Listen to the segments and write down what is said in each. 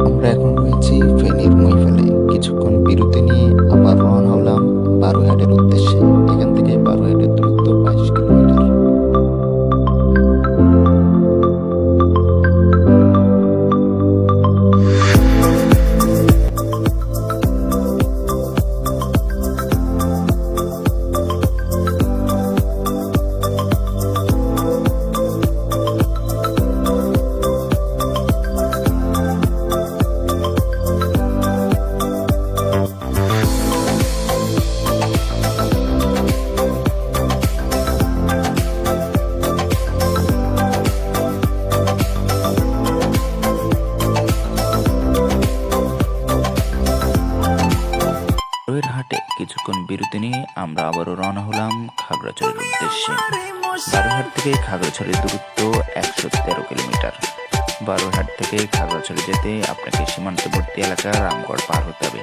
আমরা এখন রয়েছি ফেনীর মহিফালে। কিছুক্ষণ বিরতি নিয়ে আবার রওনা হলাম বারুইহাটের উদ্দেশ্যে। এখান থেকে বারুইহাটের দূরত্ব 22 কিলোমিটার। বারুইহাটে কিছুক্ষণ বিরতি নিয়ে আমরা আবারও রওনা হলাম খাগড়াছড়ির উদ্দেশ্যে। বারুইহাট থেকে খাগড়াছড়ির দূরত্ব 113 কিলোমিটার। বারুইহাট থেকে খাগড়াছড়ি যেতে আপনাকে সীমান্তবর্তী এলাকা রামগড় পার হতে হবে।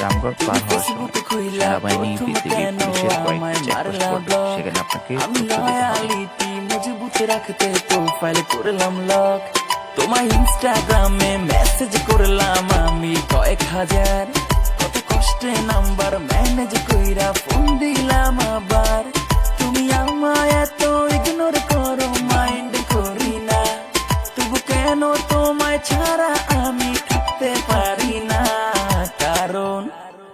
রামগড় পার হওয়ার সময় সেনাবাহিনী, বিজিবি, পুলিশের কয়েকটি চেকপোস্ট পড়বে, সেখানে আপনাকে রাখতে প্রোফাইল করলাম লক, তোমার ইনস্টাগ্রামে মেসেজ করলাম আমি কয়েক হাজার, কত কষ্টে নাম্বার ম্যানেজ কইরা ফোন দিলাম আবার। তুমি আমায় এত ইগনোর করো, মাইন্ড করি না, তবু কেন তোমায় ছাড়া আমি থাকতে পারি না, কারণ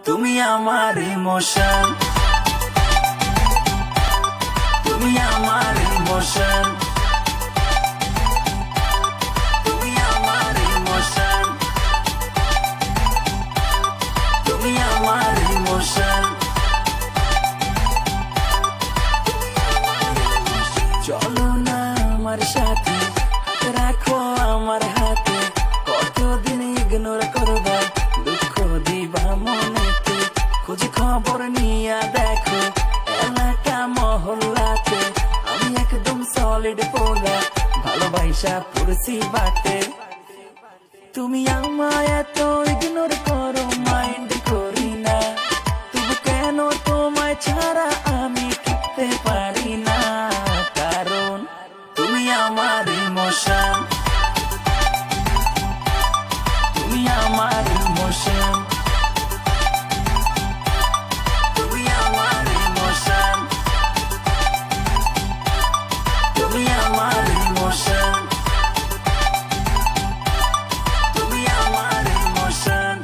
তুমি আমার ইমোশন, তুমি আমার ইমোশন, তুমি আমার ইমোশন, তুমি আমার ইমোশন। চলো না আমার সাথে, হাত রাখো আমার হাতে, কতদিন ইগনোর করবা, দুঃখ দিবা মনেতে, খোঁজ খবর নিয়া দেখো এলাকা মহল্লাতে, আমি একদম সলিড পোলা, ভালোবাসা পড়ছি বাটে। তুমি আমায় এত ইগনোর করো, মাইন্ড করি না, তবু কেন তোমায় ছাড়া আমি থাকতে পারি না, কারণ তুমি আমার ইমোশন, তুমি আমার ইমোশন, তুমি আমার ইমোশন, তুমি আমার ইমোশন, তুমি আমার ইমোশন।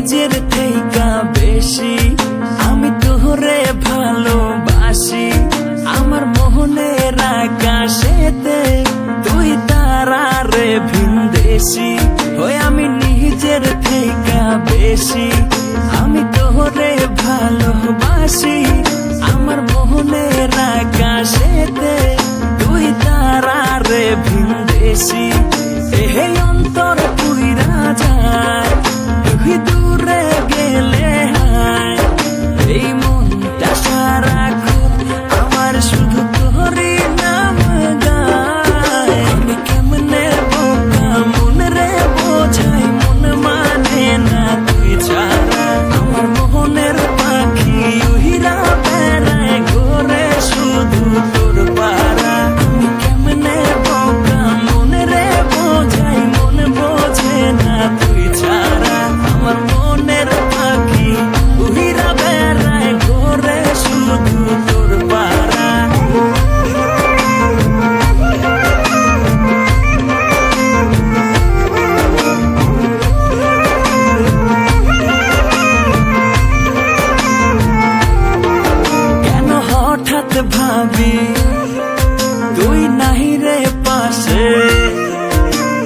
নিজের থেইকা বেশি আমি তোরে ভালোবাসি আমার মোহনের আকাশেতে তুই তারারে ভিনদেশি ওই আমি নিজের থেইকা বেশি আমি তোরে ভালোবাসি আমার মোহনের আকাশেতে তুই তারারে ভিনদেশি এই অন্তর পুইরা যায় তুই দূরে গেলে হায় এই মনটা সারাক্ষণ আমার শুধু তোরই নাম গায় আমি কেমনে বোকা মন রে বোঝাই মন মানে না তুই ছাড়া আমার মোহনের পাখি উহিরা বেড়ায় ঘোরে শুধু তোর পাড়া আমি কেমনে বোকা মন রে বোঝাই মন বোঝে না তুই ছাড়া আমার মনের পাখি উহিরা বেড়ায় ঘোরে শুধু তোর পাড়া কেন হঠাৎ ভাবি তুই নাহি রে পাশে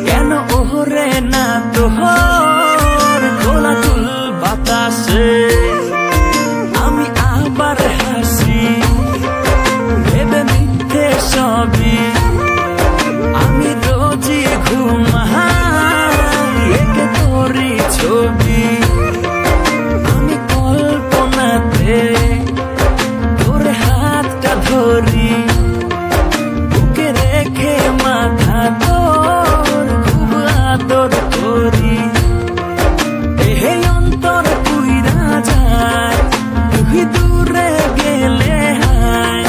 কেন ওহরে না তোহর খোলা চুল বাতাসে আমি আবার হাসি ভেবে মিথ্যে সবই আমি রোজই ঘুমাই একে তোরই ছবি আমি কল্পনাতে তোর হাতটা ধরি বুকে রেখে মাথা তোর খুব আদর করি এই অন্তর পুইরা যায় তুই দূরে গেলে হায়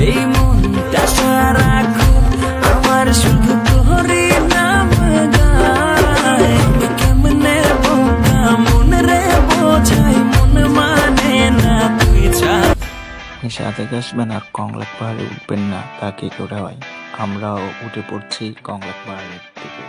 এই মনটা সারাক্ষণ আমার শুধু তোরই নাম গায় আমি কেমনে বোকা মন রে বোঝাই মন মানে না তুই ছাড়া সাথে আসবেন আর কংলাক পাহাড়ে উঠবেন না তাকে কেউ হয় আমরাও উঠে পড়ছি কংলাক পাহাড়ের দিকে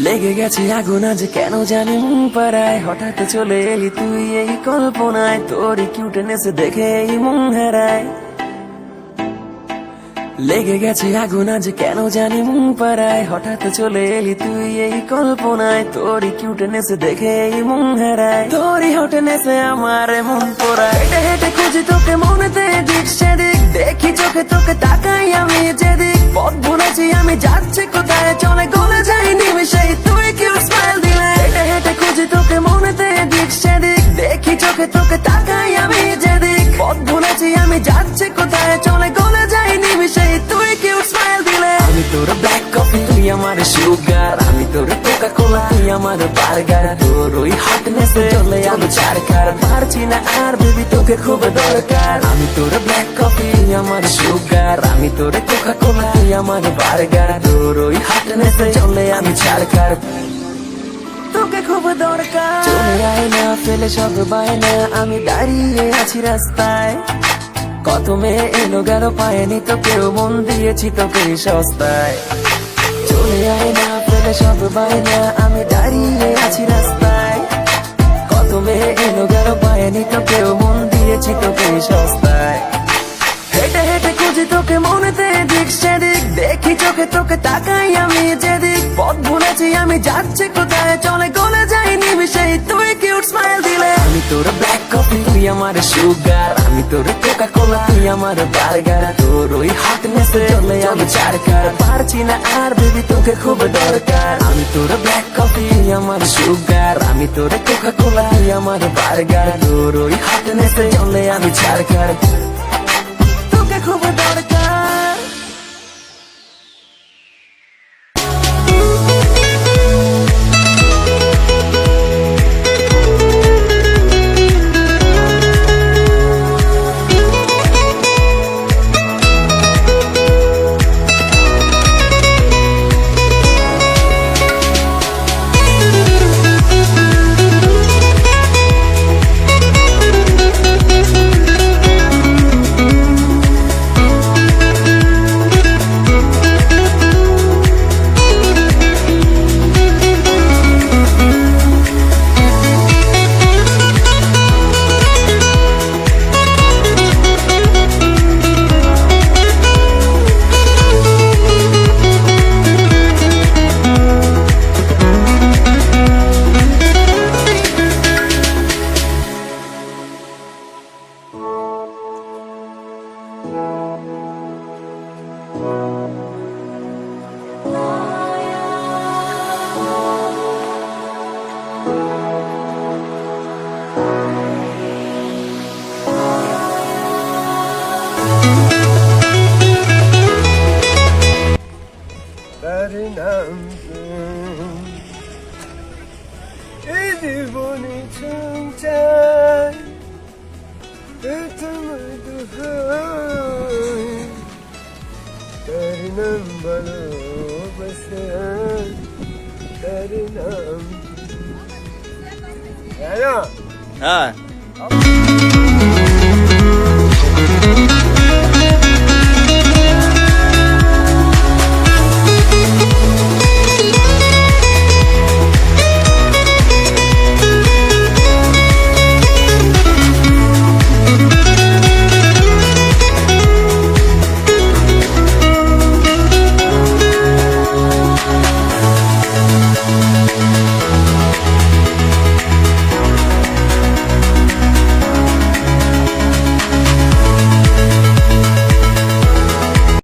লেগে গেছে আগুন আজ কেন জানি মন পাড়ায় হঠাৎ চলে এলি তুই এই কল্পনায় তোর কিউটনেস দেখে এই মন হারায় লেগে গেছে আগুন আজ কেন জানি মন পাড়ায় হঠাৎ চলে এলি তুই এই কল্পনায় তোর কিউটনেস দেখে এই মন হারায় তোরই হটনেসে আমার মন পড়ায় হেঁটে হেঁটে খুঁজি তোকে মনেতে দিক সেদিক দেখি চোখে তোকে তাকাই আমি যেদিক পথ ভুলেছি আমি যাচ্ছি কোথায় চলে গলে যাই নিমিশেই তুই কিউট স্মাইল দিলে হেঁটে হেঁটে খুঁজি তোকে মনেতে দিক সেদিক দেখি চোখে তোকে তাকাই আমি যেদিক পথ ভুলেছি আমি যাচ্ছি কোথায় চলে গলে যাই নিমিশেই তুই কিউট স্মাইল দিলে আমি তোর ব্ল্যাক কফি তুই আমার সুগার আমি তোর কোকা কোলা আমার বার্গার তোর ওই হটনেসে চলে আমি চার খার পারছি না আর বেবি তোকে খুব দরকার আমি তোর ব্ল্যাক কফি আমার সুগার আমি তোর কোকা কোলা আমার বার্গার তোর ওই হটনেসে চলে আমি চার খার তোকে খুব দরকার চলে আয় না ফেলে সব বায়না আমি দাঁড়িয়ে আছি রাস্তায় কত মেয়ে এলো গেল পায়নি তো কেউ মন দিয়েছি তোকে সস্তায় চলে আয় না ফেলে সব বায়না আমি দাঁড়িয়ে আছি রাস্তায় কত মেয়ে এলো গেল পায়নি তো কেউ মন দিয়েছি তোকে সস্তায় হেঁটে হেঁটে খুঁজি তোকে মনেতে দিক সেদিক দেখি চোখে তোকে তাকাই আমি যেদিক পথ ভুলেছি আমি যাচ্ছি কোথায় চলে গলে যাই নিমিশেই তুই কিউট স্মাইল দিলে আমি তোর ব্ল্যাক কফি তুই আমার সুগার আমি তোর কোকা কোলা তুই আমার বার্গার তোর ওই হটনেসে চলে আমি চার কার পারছি না আর বেবি তোকে খুব দরকার আমি তোর ব্ল্যাক কফি আমার সুগার আমি তোর কোকা কোলা তুই আমার বার্গার তোর ওই হটনেসে চলে আমি চার কার তোকে খুব দরকার তার নাম এই জীবনে ছুঁচাই তোমার দুহাই তার নাম ভালোবাসা তার নাম হ্যাঁ